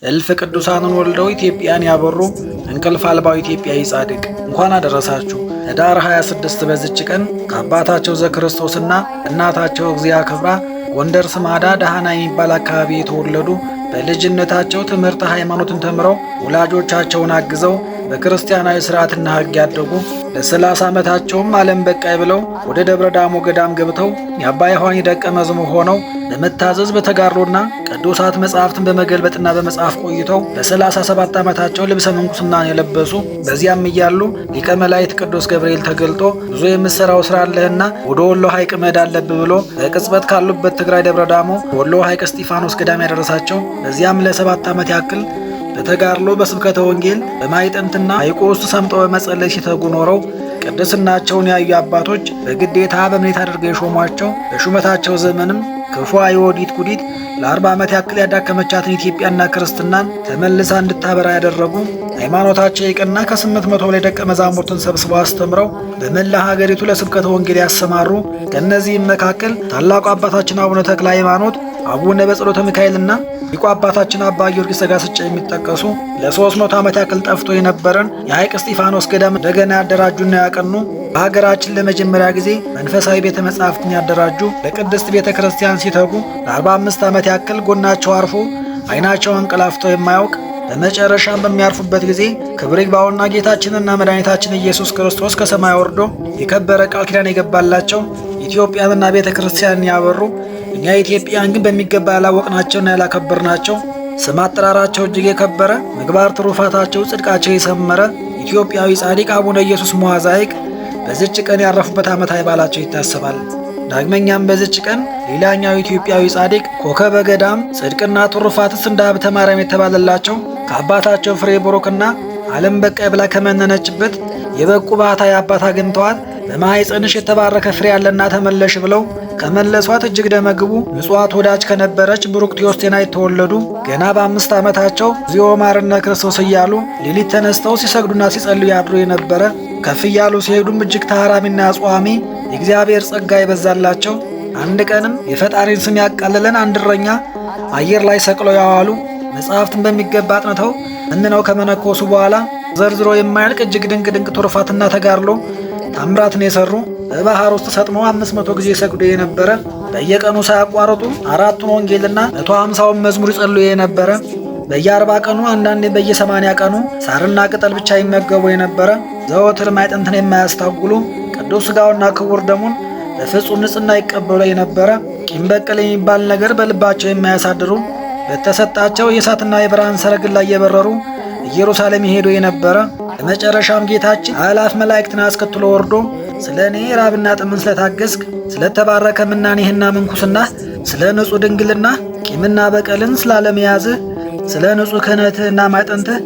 እልፍ ቅዱሳንን ወልደው ኢትዮጵያን ያበሩ እንቅልፍ አልባው ኢትዮጵያዊ ጻድቅ እንኳን አደረሳችሁ። ህዳር 26 በዚች ቀን ከአባታቸው ዘክርስቶስና እናታቸው እግዚአ ክብራ ጎንደር ስማዳ ዳህና የሚባል አካባቢ የተወለዱ በልጅነታቸው ትምህርተ ሃይማኖትን ተምረው ወላጆቻቸውን አግዘው በክርስቲያናዊ ስርዓትና ሕግ ያደጉ ለ30 ዓመታቸውም ዓለም በቃይ ብለው ወደ ደብረ ዳሞ ገዳም ገብተው የአባ ዮሐኒ ደቀ መዝሙር ሆነው በመታዘዝ በተጋድሎና ቅዱሳት መጻሕፍትን በመገልበጥና በመጻፍ ቆይተው በ37 ዓመታቸው ልብሰ ምንኩስናን የለበሱ በዚያም እያሉ ሊቀ መላእክት ቅዱስ ገብርኤል ተገልጦ ብዙ የምትሠራው ሥራ አለህና ወደ ወሎ ሐይቅ መሄድ አለብህ ብሎ በቅጽበት ካሉበት ትግራይ ደብረ ዳሞ ወሎ ሐይቅ እስጢፋኖስ ገዳም ያደረሳቸው በዚያም ለ7 ዓመት ያክል በተጋድሎ በስብከተ ወንጌል በማይጠንትና ሐይቁ ውስጥ ሰምጠው በመጸለይ ሲተጉ ኖረው ቅድስናቸውን ያዩ አባቶች በግዴታ በእምነት አድርገው የሾሟቸው በሹመታቸው ዘመንም ክፉ የወዲት ጉዲት ለ40 ዓመት ያክል ያዳከመቻትን ኢትዮጵያና ክርስትናን ተመልሳ እንድታበራ ያደረጉ ሃይማኖታቸው የቀና ከ800 በላይ ደቀ መዛሙርትን ሰብስበው አስተምረው በመላ ሀገሪቱ ለስብከተ ወንጌል ያሰማሩ ከእነዚህም መካከል ታላቁ አባታችን አቡነ ተክለ ሃይማኖት፣ አቡነ በጸሎተ ሚካኤልና ሊቁ አባታችን አባ ጊዮርጊስ ዘጋስጫ የሚጠቀሱ ለ300 ዓመት ያክል ጠፍቶ የነበረን የሐይቅ እስጢፋኖስ ገዳም እንደገና ያደራጁና ያቀኑ በሀገራችን ለመጀመሪያ ጊዜ መንፈሳዊ ቤተ መጻሕፍትን ያደራጁ በቅድስት ቤተ ክርስቲያን ሲተጉ ለ45 ዓመት ያክል ጎናቸው አርፎ ዓይናቸው አንቀላፍቶ የማያውቅ በመጨረሻም በሚያርፉበት ጊዜ ክብር ይግባውና ጌታችንና መድኃኒታችን ኢየሱስ ክርስቶስ ከሰማይ ወርዶ የከበረ ቃል ኪዳን የገባላቸው ኢትዮጵያንና ቤተ ክርስቲያንን ያበሩ እኛ ኢትዮጵያን ግን በሚገባ ያላወቅናቸውና ያላከበርናቸው ስም አጠራራቸው እጅግ የከበረ ምግባር ትሩፋታቸው ጽድቃቸው የሰመረ ኢትዮጵያዊ ጻድቅ አቡነ ኢየሱስ ሞዐ ሐይቅ በዚች ቀን ያረፉበት ዓመታዊ በዓላቸው ይታሰባል። ዳግመኛም በዚች ቀን ሌላኛው ኢትዮጵያዊ ጻድቅ ኮከበ ገዳም ጽድቅና ትሩፋትስ እንደ ሀብተ ማርያም የተባለላቸው ከአባታቸው ፍሬ ቡሩክና ዓለም በቃይ ብላ ከመነነችበት የበቁ ባህታዊ አባት አግኝተዋት በማኅፀንሽ የተባረከ ፍሬ ያለና ተመለሽ ብለው ከመለሷት እጅግ ደመግቡ ምጽዋት ወዳጅ ከነበረች ብሩክት ዮስቴና የተወለዱ ገና በ5 ዓመታቸው እግዚኦ መሐረነ ክርስቶስ እያሉ ሌሊት ተነስተው ሲሰግዱና ሲጸልዩ ያድሩ የነበረ ከፍ እያሉ ሲሄዱም እጅግ ተሐራሚና አጽዋሚ የእግዚአብሔር ጸጋ ይበዛላቸው አንድ ቀንም የፈጣሪን ስም ያቃለለን አንድ እረኛ አየር ላይ ሰቅለው ያዋሉ መጽሐፍትን በሚገባ አጥንተው እንነው ከመነኮሱ በኋላ ዘርዝሮ የማያልቅ እጅግ ድንቅ ትሩፋትና ተጋድሎ ታምራትን የሰሩ በባህር ውስጥ ሰጥሞ 500 ጊዜ ሰግዶ የነበረ በየቀኑ ሳያቋርጡ 4ቱን ወንጌልና 150ውን መዝሙር ይጸልዩ የነበረ በየ40 ቀኑ አንዳንዴ በየ80 ቀኑ ሳርና ቅጠል ብቻ ይመገቡ የነበረ ዘወትር ማይጠንትን የማያስታጉሉ ቅዱስ ሥጋውና ክቡር ደሙን በፍጹም ንጽሕና ይቀበሉ የነበረ ቂም በቀል የሚባል ነገር በልባቸው የማያሳድሩ በተሰጣቸው የእሳትና የብርሃን ሰረገላ እየበረሩ ኢየሩሳሌም ይሄዱ የነበረ በመጨረሻም ጌታችን አእላፍ መላእክትን አስከትሎ ወርዶ ስለ እኔ ራብና ጥምን ስለታገስክ ስለተባረከ ምናኔህና ምንኩስና ስለ ንጹሕ ድንግልና ቂምና በቀልን ስላለመያዝህ ስለ ንጹሕ ክህነትህና ማይጠንትህ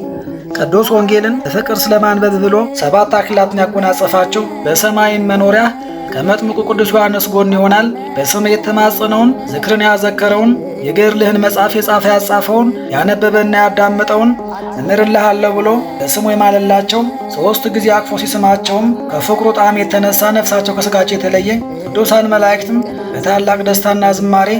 ቅዱስ ወንጌልን በፍቅር ስለማንበብ ብሎ 7 አክሊላትን ያጎናጸፋቸው በሰማይም መኖሪያ ከመጥምቁ ቅዱስ ዮሐንስ ጎን ይሆናል። በስም የተማጸነውን ዝክርን ያዘከረውን የገድልህን መጽሐፍ የጻፈ ያጻፈውን ያነበበና ያዳመጠውን እምርልሃለሁ ብሎ በስሙ የማለላቸው 3 ጊዜ አቅፎ ሲስማቸውም ከፍቅሩ ጣዕም የተነሳ ነፍሳቸው ከሥጋቸው የተለየ ቅዱሳን መላእክትም በታላቅ ደስታና ዝማሬ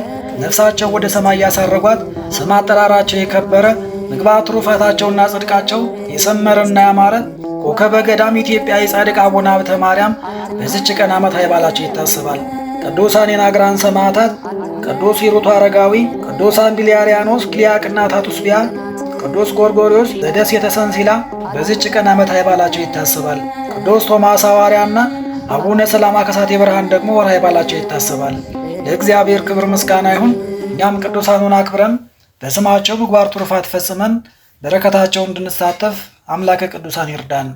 ነፍሳቸው ወደ ሰማይ ያሳረጓት ስም አጠራራቸው የከበረ ምግባር ትሩፋታቸውና ጽድቃቸው የሰመረና ያማረ ኮከበ ገዳም ኢትዮጵያዊ ጻድቅ አቡነ ሀብተ ማርያም በዚች ቀን ዓመታዊ በዓላቸው ይታሰባል። ቅዱሳን የናግራን ሰማዕታት ቅዱስ ሂሩት አረጋዊ፣ ቅዱስ አምቢሊያሪያኖስ ክሊያቅና ታቱስቢያ፣ ቅዱስ ጎርጎርዮስ ዘደሴተ ሰንሲላ በዚች ቀን ዓመታዊ በዓላቸው ይታሰባል። ቅዱስ ቶማስ ሐዋርያና አቡነ ሰላማ ከሳቴ ብርሃን ደግሞ ወርኃዊ በዓላቸው ይታሰባል። ለእግዚአብሔር ክብር ምስጋና ይሁን። እኛም ቅዱሳኑን አክብረን በስማቸው ምግባር ትሩፋት ፈጽመን በረከታቸውን እንድንሳተፍ አምላከ ቅዱሳን ይርዳን።